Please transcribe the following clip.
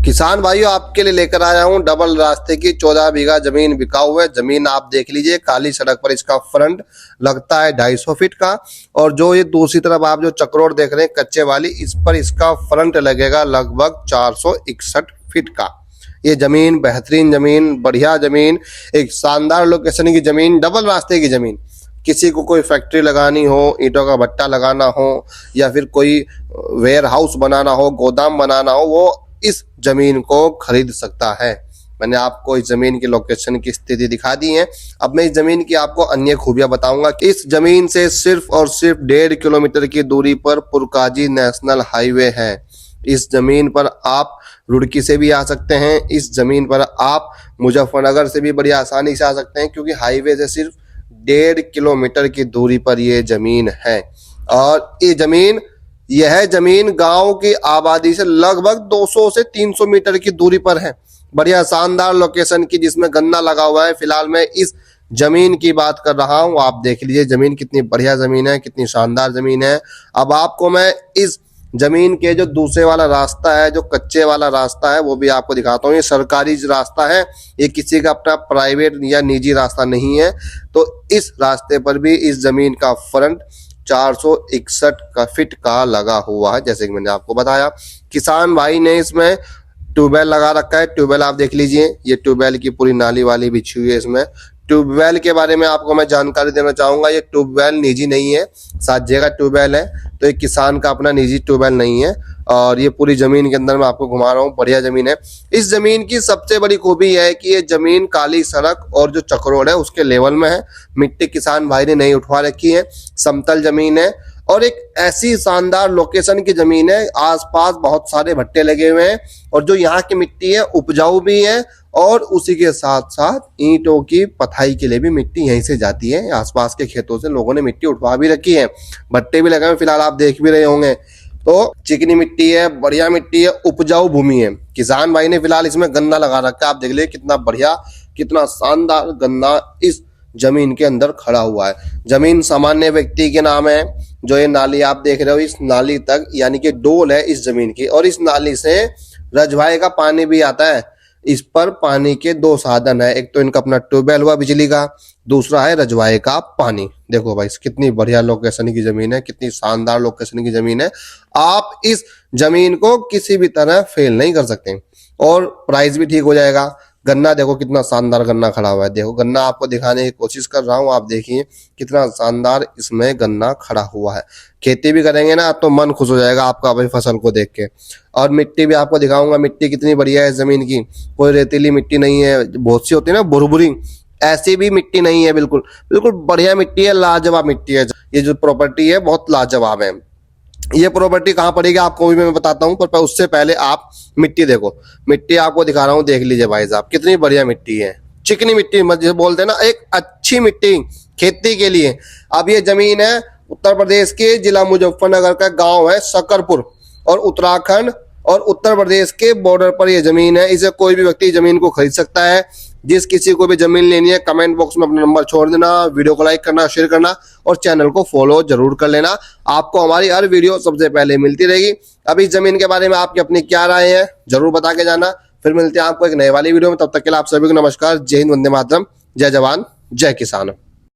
किसान भाइयों, आपके लिए लेकर आया हूं डबल रास्ते की 14 बीघा जमीन बिकाऊ है। जमीन आप देख लीजिए, काली सड़क पर इसका फ्रंट लगता है 250 फीट का, और जो ये दूसरी तरफ आप जो चक्रोड देख रहे हैं कच्चे वाली, इस पर इसका फ्रंट लगेगा लगभग 461 फीट का। ये जमीन बेहतरीन जमीन, बढ़िया जमीन, एक शानदार लोकेशन की जमीन, डबल रास्ते की जमीन। किसी को कोई फैक्ट्री लगानी हो, ईंटों का भट्टा लगाना हो, या फिर कोई वेयर हाउस बनाना हो, गोदाम बनाना हो, वो इस जमीन को खरीद सकता है। मैंने आपको इस जमीन की लोकेशन की स्थिति दिखा दी है। अब मैं इस जमीन की आपको अन्य खूबियां बताऊंगा। इस जमीन से सिर्फ और सिर्फ 1.5 किलोमीटर की दूरी पर पुरकाजी नेशनल हाईवे है। इस जमीन पर आप रुड़की से भी आ सकते हैं, इस जमीन पर आप मुजफ्फरनगर से भी बड़ी आसानी से आ सकते हैं, क्योंकि हाईवे से सिर्फ 1.5 किलोमीटर की दूरी पर यह जमीन है। और यह जमीन गांव की आबादी से लगभग 200 से 300 मीटर की दूरी पर है। बढ़िया शानदार लोकेशन की, जिसमें गन्ना लगा हुआ है। फिलहाल मैं इस जमीन की बात कर रहा हूं। आप देख लीजिए जमीन कितनी बढ़िया जमीन है, कितनी शानदार जमीन है। अब आपको मैं इस जमीन के जो दूसरे वाला रास्ता है, जो कच्चे वाला रास्ता है, वो भी आपको दिखाता हूँ। ये सरकारी रास्ता है, ये किसी का अपना प्राइवेट या निजी रास्ता नहीं है। तो इस रास्ते पर भी इस जमीन का फ्रंट 461 फीट का लगा हुआ है। जैसे कि मैंने आपको बताया, किसान भाई ने इसमें ट्यूबवेल लगा रखा है। ट्यूबवेल आप देख लीजिए, ये ट्यूबवेल की पूरी नाली वाली बिछी हुई है। इसमें ट्यूबवेल के बारे में आपको मैं जानकारी देना चाहूंगा। ये ट्यूबवेल निजी नहीं है, 7 जगह ट्यूबवेल है, तो ये किसान का अपना निजी ट्यूबवेल नहीं है। और ये पूरी जमीन के अंदर मैं आपको घुमा रहा हूँ, बढ़िया जमीन है। इस जमीन की सबसे बड़ी खूबी है कि ये जमीन काली सड़क और जो चक्रोड है उसके लेवल में है। मिट्टी किसान भाई ने नहीं उठवा रखी है, समतल जमीन है, और एक ऐसी शानदार लोकेशन की जमीन है। आसपास बहुत सारे भट्टे लगे हुए हैं, और जो यहाँ की मिट्टी है उपजाऊ भी है, और उसी के साथ साथ ईंटों की पथाई के लिए भी मिट्टी यहीं से जाती है। आसपास के खेतों से लोगों ने मिट्टी उठवा भी रखी है, भट्टे भी लगे हुए, फिलहाल आप देख भी रहे होंगे। तो चिकनी मिट्टी है, बढ़िया मिट्टी है, उपजाऊ भूमि है। किसान भाई ने फिलहाल इसमें गन्ना लगा रखा है। आप देख लीजिए कितना बढ़िया, कितना शानदार गन्ना इस जमीन के अंदर खड़ा हुआ है। जमीन सामान्य व्यक्ति के नाम है। जो ये नाली आप देख रहे हो, इस नाली तक यानी कि डोल है इस जमीन की, और इस नाली से रजवाए का पानी भी आता है। इस पर पानी के 2 साधन है, एक तो इनका अपना ट्यूबवेल हुआ बिजली का, दूसरा है रजवाए का पानी। देखो भाई कितनी बढ़िया लोकेशन की जमीन है, कितनी शानदार लोकेशन की जमीन है। आप इस जमीन को किसी भी तरह फेल नहीं कर सकते, और प्राइस भी ठीक हो जाएगा। गन्ना देखो कितना शानदार गन्ना खड़ा हुआ है। देखो गन्ना आपको दिखाने की कोशिश कर रहा हूँ, आप देखिए कितना शानदार इसमें गन्ना खड़ा हुआ है। खेती भी करेंगे ना तो मन खुश हो जाएगा आपका भाई फसल को देख के। और मिट्टी भी आपको दिखाऊंगा, मिट्टी कितनी बढ़िया है इस जमीन की। कोई रेतीली मिट्टी नहीं है, बहुत सी होती है ना भुरभुरी, ऐसी भी मिट्टी नहीं है। बिल्कुल बिल्कुल बढ़िया मिट्टी है, लाजवाब मिट्टी है। ये जो प्रॉपर्टी है बहुत लाजवाब है। ये प्रॉपर्टी कहाँ पड़ेगी आपको भी मैं बताता हूँ, पर उससे पहले आप मिट्टी देखो। मिट्टी आपको दिखा रहा हूँ, देख लीजिए भाई साहब कितनी बढ़िया मिट्टी है। चिकनी मिट्टी जैसे बोलते हैं ना, एक अच्छी मिट्टी खेती के लिए। अब ये जमीन है उत्तर प्रदेश के जिला मुजफ्फरनगर का गांव है शकरपुर, और उत्तराखंड और उत्तर प्रदेश के बॉर्डर पर यह जमीन है। इसे कोई भी व्यक्ति जमीन को खरीद सकता है। जिस किसी को भी जमीन लेनी है कमेंट बॉक्स में अपना नंबर छोड़ देना, वीडियो को लाइक करना, शेयर करना, और चैनल को फॉलो जरूर कर लेना। आपको हमारी हर वीडियो सबसे पहले मिलती रहेगी। अब इस जमीन के बारे में आपकी अपनी क्या राय है जरूर बता के जाना। फिर मिलते हैं आपको एक नए वाली वीडियो में, तब तक के लिए आप सभी को नमस्कार। जय हिंद, वंदे मातरम, जय जवान, जय किसान।